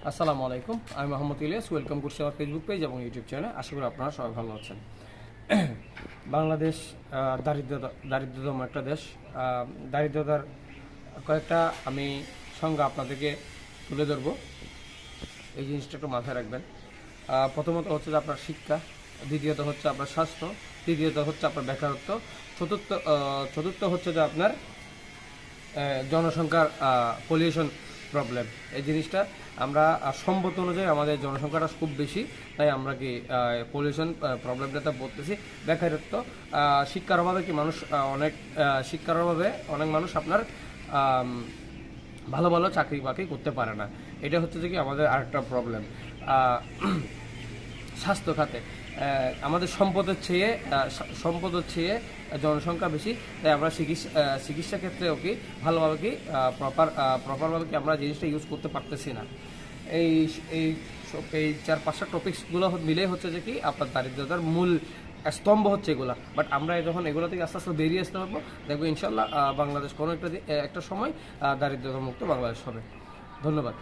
আসসালামু আলাইকুম, আমি মোহাম্মদ ইলিয়াস। ওয়েলকাম করছি আমার ফেসবুক পেজ এবং ইউটিউব চ্যানেলে। আশা করি আপনারা সবাই ভালো আছেন। বাংলাদেশ দারিদ্রতম একটা দেশ। দারিদ্রতার কয়েকটা আমি সংজ্ঞা আপনাদেরকে তুলে ধরবো, এই জিনিসটা একটু মাথায় রাখবেন। প্রথমত হচ্ছে যে আপনার শিক্ষা, দ্বিতীয়ত হচ্ছে আপনার স্বাস্থ্য, তৃতীয়ত হচ্ছে আপনার বেকারত্ব, চতুর্থ হচ্ছে যে আপনার জনসংখ্যার পলিউশন প্রবলেম। এই জিনিসটা আমরা সম্পদ অনুযায়ী আমাদের জনসংখ্যাটা খুব বেশি, তাই আমরা কি পলিউশন প্রবলেমটাতে পড়তেছি। বেকারত্ব, শিক্ষার অভাবে কি মানুষ শিক্ষার অভাবে অনেক মানুষ আপনার ভালো ভালো চাকরি বাকরি করতে পারে না। এটা হচ্ছে যে কি আমাদের আরেকটা প্রবলেম। স্বাস্থ্য খাতে আমাদের সম্পদের চেয়ে জনসংখ্যা বেশি, তাই আমরা চিকিৎসা ক্ষেত্রেও কি ভালোভাবে কি প্রপারভাবে কি আমরা জিনিসটা ইউজ করতে পারতেছি না। এই এই এই 4-5টা টপিকসগুলো মিলে হচ্ছে যে কি আপনার দারিদ্রতার মূল স্তম্ভ হচ্ছে এগুলা। বাট আমরা যখন এগুলো থেকে আস্তে আস্তে বেরিয়ে আসতে পারবো, দেখবো ইনশাল্লাহ বাংলাদেশ কোনো একটা সময় দারিদ্রতা মুক্ত বাংলাদেশ হবে। ধন্যবাদ।